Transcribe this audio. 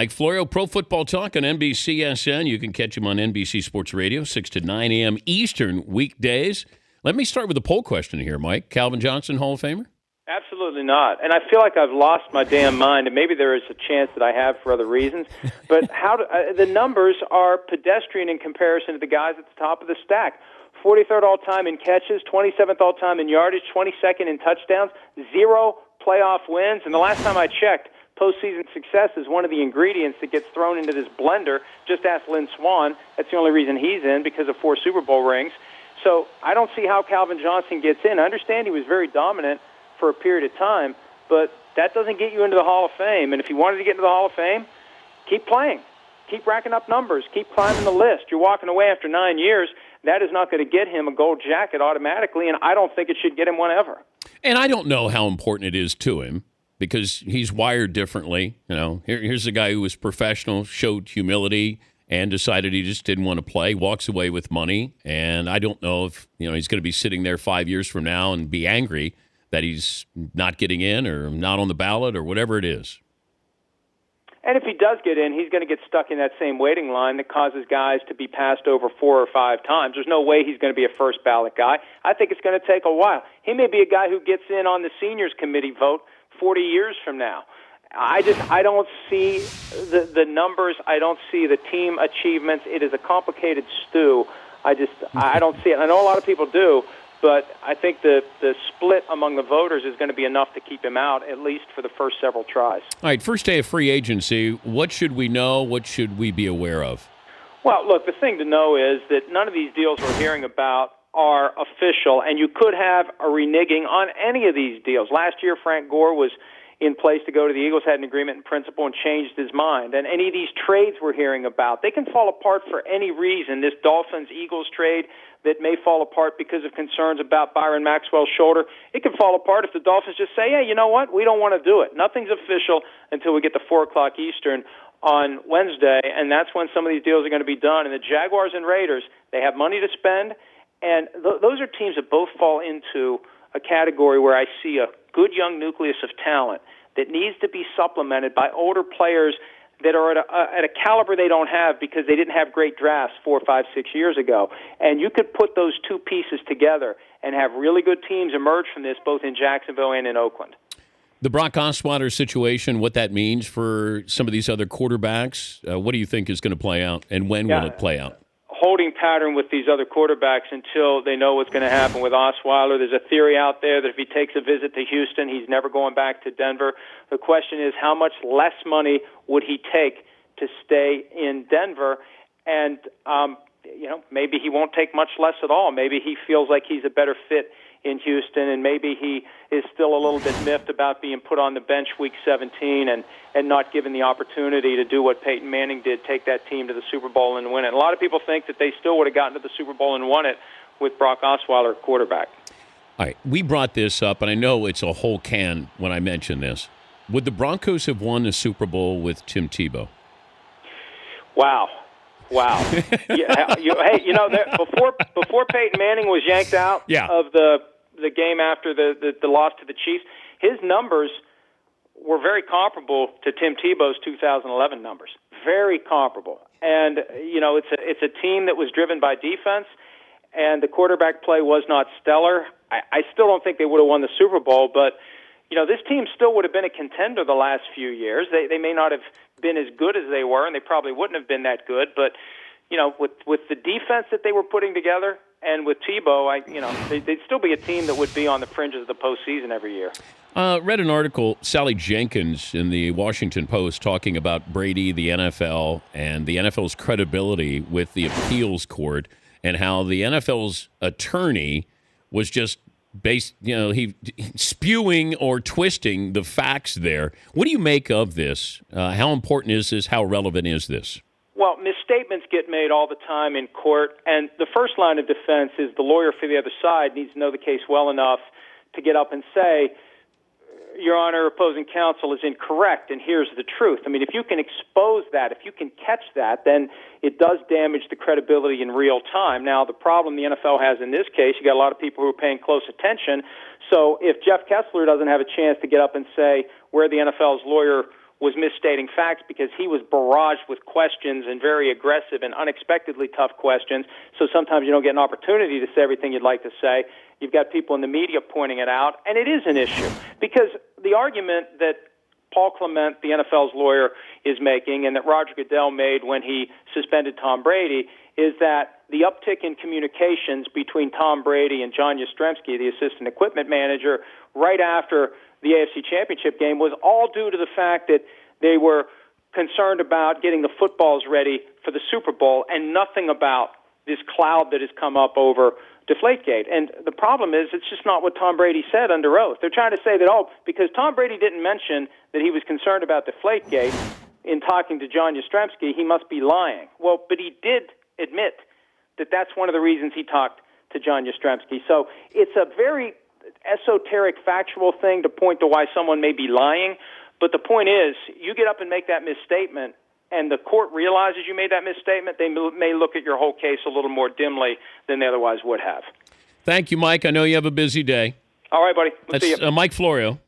Mike Florio, Pro Football Talk on NBCSN. You can catch him on NBC Sports Radio, 6 to 9 a.m. Eastern weekdays. Let me start with a poll question here, Mike. Calvin Johnson, Hall of Famer? Absolutely not. And I feel like I've lost my damn mind, and maybe there is a chance that I have for other reasons. But the numbers are pedestrian in comparison to the guys at the top of the stack. 43rd all-time in catches, 27th all-time in yardage, 22nd in touchdowns, 0 playoff wins. And the last time I checked, postseason success is one of the ingredients that gets thrown into this blender. Just ask Lynn Swann. That's the only reason he's in, because of 4 Super Bowl rings. So I don't see how Calvin Johnson gets in. I understand he was very dominant for a period of time, but that doesn't get you into the Hall of Fame. And if you wanted to get into the Hall of Fame, keep playing. Keep racking up numbers. Keep climbing the list. You're walking away after 9 years. That is not going to get him a gold jacket automatically, and I don't think it should get him one ever. And I don't know how important it is to him because he's wired differently. You know, here's a guy who was professional, showed humility, and decided he just didn't want to play, walks away with money. And I don't know if, he's going to be sitting there 5 years from now and be angry that he's not getting in or not on the ballot or whatever it is. And if he does get in, he's going to get stuck in that same waiting line that causes guys to be passed over 4 or 5 times. There's no way he's going to be a first ballot guy. I think it's going to take a while. He may be a guy who gets in on the seniors committee vote 40 years from now. I don't see the numbers. I don't see the team achievements. It is a complicated stew. I don't see it. I know a lot of people do, but I think the split among the voters is going to be enough to keep him out, at least for the first several tries. All right, first day of free agency, what should we know? What should we be aware of? Well, look, the thing to know is that none of these deals we're hearing about are official, and you could have a reneging on any of these deals. Last year, Frank Gore was in place to go to the Eagles, had an agreement in principle, and changed his mind. And any of these trades we're hearing about, they can fall apart for any reason. This Dolphins-Eagles trade that may fall apart because of concerns about Byron Maxwell's shoulder, it can fall apart if the Dolphins just say, hey, you know what, we don't want to do it. Nothing's official until we get to 4 o'clock Eastern on Wednesday, and that's when some of these deals are going to be done. And the Jaguars and Raiders, they have money to spend, and those are teams that both fall into a category where I see a good young nucleus of talent that needs to be supplemented by older players that are at a caliber they don't have because they didn't have great drafts 4, 5, 6 years ago. And you could put those two pieces together and have really good teams emerge from this, both in Jacksonville and in Oakland. The Brock Osweiler situation, what that means for some of these other quarterbacks, what do you think is going to play out, and when will it play out? Holding pattern with these other quarterbacks until they know what's going to happen with Osweiler. There's a theory out there that if he takes a visit to Houston, he's never going back to Denver. The question is, how much less money would he take to stay in Denver? And, maybe he won't take much less at all. Maybe he feels like he's a better fit in Houston, and maybe he is still a little bit miffed about being put on the bench week 17 and not given the opportunity to do what Peyton Manning did, take that team to the Super Bowl and win it. And a lot of people think that they still would have gotten to the Super Bowl and won it with Brock Osweiler at quarterback. All right, we brought this up, and I know it's a whole can when I mention this. Would the Broncos have won the Super Bowl with Tim Tebow? Wow. Before Peyton Manning was yanked out of the game after the loss to the Chiefs, his numbers were very comparable to Tim Tebow's 2011 numbers. Very comparable. And, it's a team that was driven by defense, and the quarterback play was not stellar. I still don't think they would have won the Super Bowl, but, this team still would have been a contender the last few years. They may not have been as good as they were, and they probably wouldn't have been that good, but, with the defense that they were putting together and with Tebow, they'd still be a team that would be on the fringes of the postseason every year. Read an article, Sally Jenkins in the Washington Post, talking about Brady, the NFL, and the NFL's credibility with the appeals court, and how the NFL's attorney was just he spewing or twisting the facts there. What do you make of this? How important is this? How relevant is this? Well, misstatements get made all the time in court, and the first line of defense is the lawyer for the other side needs to know the case well enough to get up and say, Your Honor, opposing counsel is incorrect, and here's the truth. I mean, if you can expose that, if you can catch that, then it does damage the credibility in real time. Now, the problem the NFL has in this case, you got a lot of people who are paying close attention. So if Jeff Kessler doesn't have a chance to get up and say where the NFL's lawyer was misstating facts because he was barraged with questions and very aggressive and unexpectedly tough questions. So sometimes you don't get an opportunity to say everything you'd like to say. You've got people in the media pointing it out, and it is an issue because the argument that Paul Clement, the NFL's lawyer, is making and that Roger Goodell made when he suspended Tom Brady is that the uptick in communications between Tom Brady and John Yastrzemski, the assistant equipment manager, right after the AFC Championship game was all due to the fact that they were concerned about getting the footballs ready for the Super Bowl and nothing about this cloud that has come up over Deflategate. And the problem is it's just not what Tom Brady said under oath. They're trying to say that, because Tom Brady didn't mention that he was concerned about Deflategate in talking to John Yastrzemski, he must be lying. Well, but he did admit that that's one of the reasons he talked to John Yastrzemski. So it's a very esoteric, factual thing to point to why someone may be lying. But the point is, you get up and make that misstatement, and the court realizes you made that misstatement, they may look at your whole case a little more dimly than they otherwise would have. Thank you, Mike. I know you have a busy day. All right, buddy. We'll see you. That's Mike Florio.